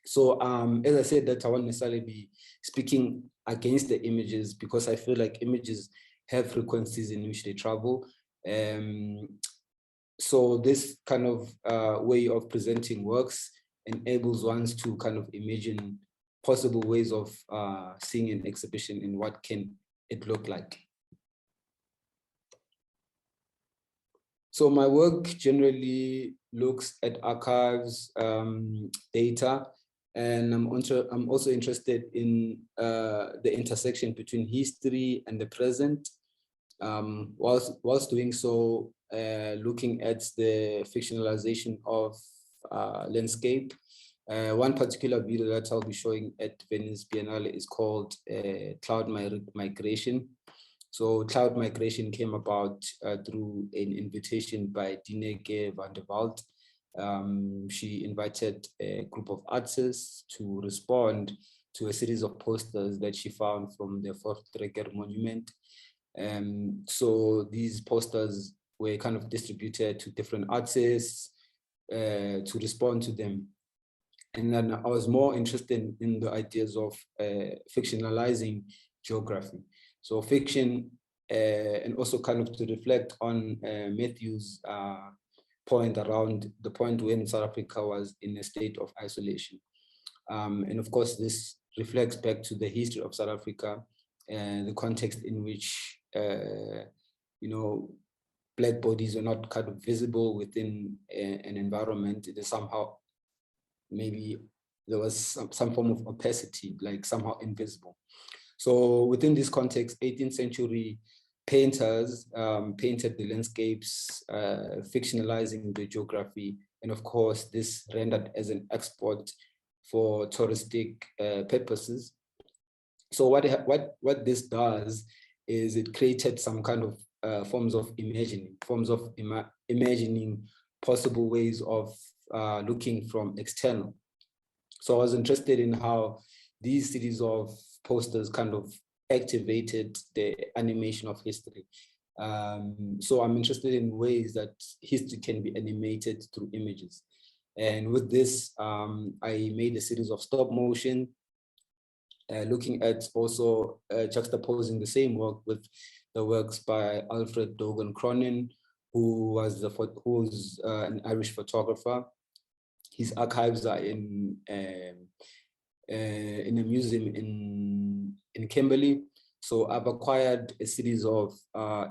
Speaker 3: So as I said, that I won't necessarily be speaking against the images, because I feel like images have frequencies in which they travel. So this kind of way of presenting works enables one to kind of imagine possible ways of seeing an exhibition and what can it look like. So my work generally looks at archives, data, and I'm also interested in the intersection between history and the present. Whilst doing so, looking at the fictionalization of landscape. One particular video that I'll be showing at Venice Biennale is called Cloud Migration. So cloud migration came about through an invitation by Dineke van der Walt. She invited a group of artists to respond to a series of posters that she found from the Voortrekker Monument. So these posters were kind of distributed to different artists to respond to them. And then I was more interested in the ideas of fictionalizing geography. So fiction, and also kind of to reflect on Matthew's point around the point when South Africa was in a state of isolation. And of course, this reflects back to the history of South Africa and the context in which, you know, Black bodies are not kind of visible within an environment. It is somehow, maybe there was some form of opacity, like somehow invisible. So within this context, 18th century painters painted the landscapes, fictionalizing the geography. And of course, this rendered as an export for touristic purposes. So what this does is it created some kind of forms of imagining possible ways of looking from external. So I was interested in how these series of posters kind of activated the animation of history. So I'm interested in ways that history can be animated through images. And with this, I made a series of stop motion, looking at also juxtaposing the same work with the works by Alfred Dogan Cronin, who was an Irish photographer. His archives are in a museum in Kimberley. So I've acquired a series of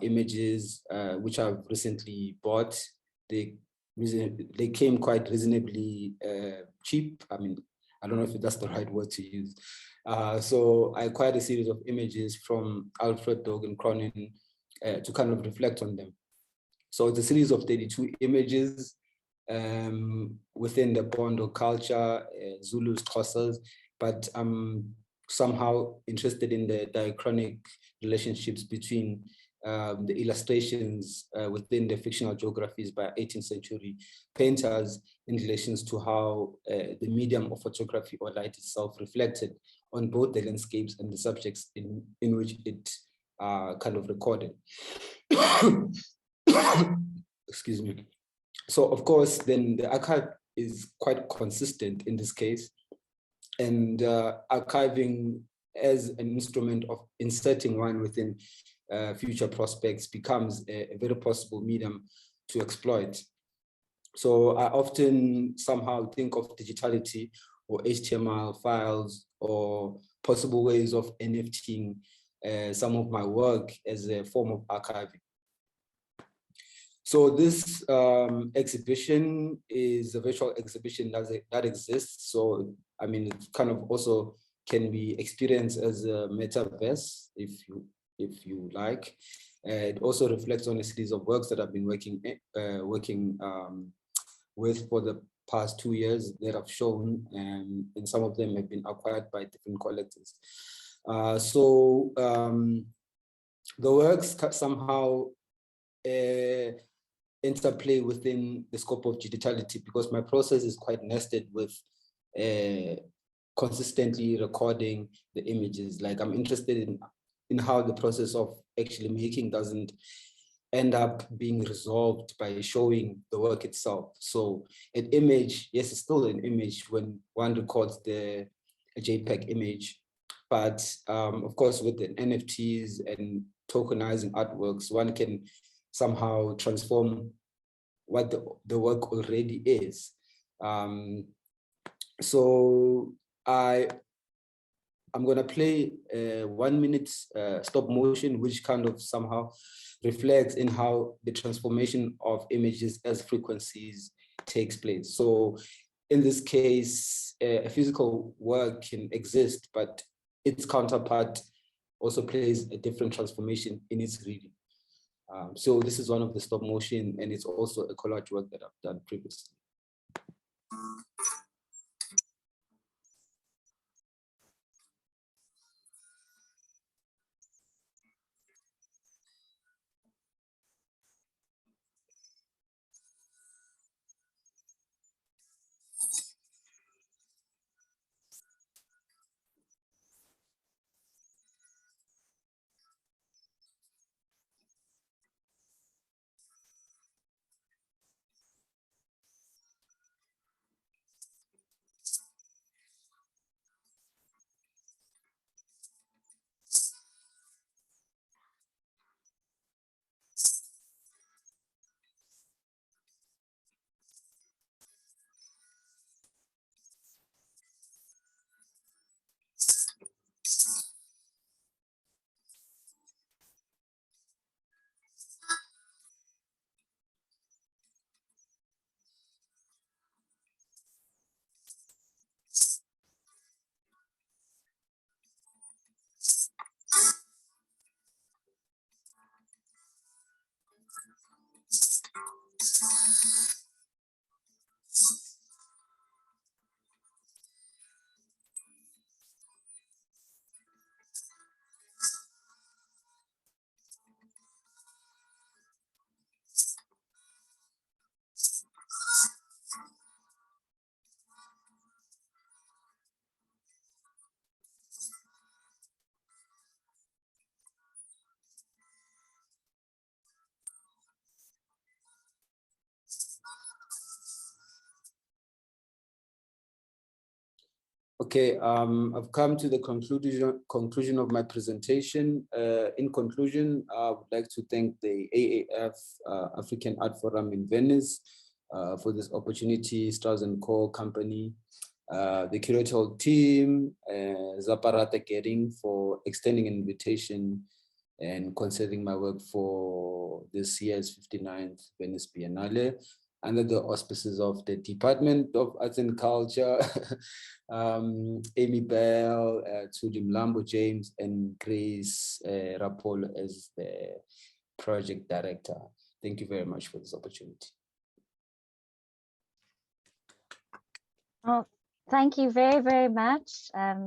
Speaker 3: images which I've recently bought. They came quite reasonably cheap. I mean, I don't know if that's the right word to use. So I acquired a series of images from Alfred Dogan Cronin to kind of reflect on them. So it's a series of 32 images within the Bondo culture, Zulus, Xhosas, but I'm somehow interested in the diachronic relationships between the illustrations within the fictional geographies by 18th century painters in relations to how the medium of photography or light itself reflected on both the landscapes and the subjects in which it kind of recorded. Excuse me. So of course, then the archive is quite consistent in this case, and archiving as an instrument of inserting one within future prospects becomes a very possible medium to exploit. So I often somehow think of digitality or HTML files or possible ways of NFTing some of my work as a form of archiving. So this exhibition is a virtual exhibition that exists. So, I mean, it kind of also can be experienced as a metaverse, if you like. It also reflects on a series of works that I've been working with for the past 2 years that I've shown, and some of them have been acquired by different collectors. The works somehow interplay within the scope of digitality, because my process is quite nested with consistently recording the images. Like, I'm interested in how the process of actually making doesn't end up being resolved by showing the work itself. So an image, yes, it's still an image when one records a JPEG image, but of course with the NFTs and tokenizing artworks, one can somehow transform what the work already is. So I'm gonna play 1 minute stop motion, which kind of somehow reflects in how the transformation of images as frequencies takes place. So in this case, a physical work can exist, but its counterpart also plays a different transformation in its reading. So this is one of the stop motion, and it's also a collage work that I've done previously. Okay, I've come to the conclusion of my presentation. In conclusion, I would like to thank the AAF African Art Forum in Venice for this opportunity, Strauss & Co. company, the curatorial team, Zaparata Gering for extending an invitation and considering my work for this year's 59th Venice Biennale, under the auspices of the Department of Arts and Culture, Amy Bell, Tudi Mlambo James, and Grace Rapolo as the project director. Thank you very much for this opportunity.
Speaker 1: Oh, thank you very, very much. Let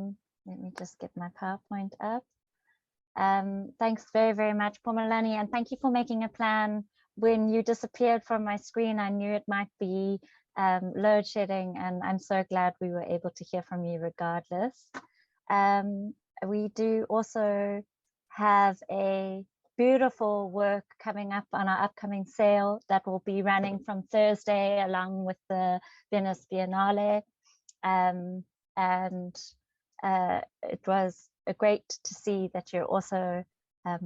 Speaker 1: me just get my PowerPoint up. Thanks very, very much, Phumulani, and thank you for making a plan. When you disappeared from my screen, I knew it might be load shedding, and I'm so glad we were able to hear from you regardless. We do also have a beautiful work coming up on our upcoming sale that will be running from Thursday along with the Venice Biennale. It was great to see that you're also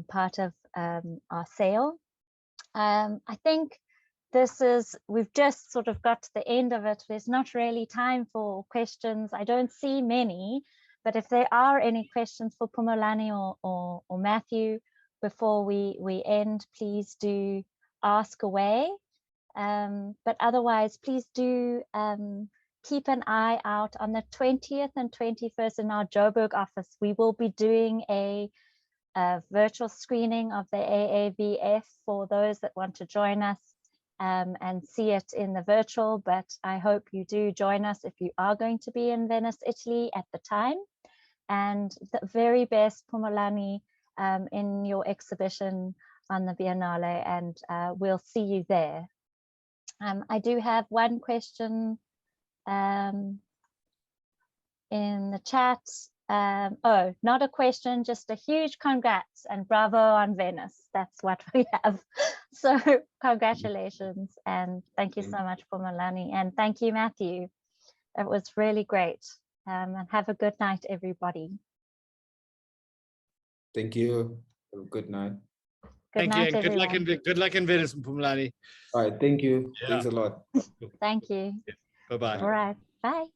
Speaker 1: part of our sale. I think we've just sort of got to the end of it. There's not really time for questions. I don't see many, but if there are any questions for Phumulani or Matthew before we end, please do ask away. But otherwise, please do keep an eye out on the 20th and 21st in our Joburg office. We will be doing a virtual screening of the AAVF for those that want to join us and see it in the virtual, but I hope you do join us if you are going to be in Venice, Italy at the time. And the very best, Phumulani, in your exhibition on the Biennale, and we'll see you there. I do have one question in the chat. Oh, not a question, just a huge congrats and bravo on Venice. That's what we have. So congratulations and thank you so much, Phumulani, and thank you, Matthew. It was really great. And have a good night, everybody.
Speaker 3: Thank you. Have a good night.
Speaker 1: Good
Speaker 2: Thank
Speaker 1: night,
Speaker 2: you, and
Speaker 1: everyone.
Speaker 2: good luck in Venice, Phumulani.
Speaker 3: All right. Thank you.
Speaker 2: Yeah.
Speaker 3: Thanks a lot.
Speaker 1: Thank you.
Speaker 2: Bye-bye.
Speaker 1: All right. Bye.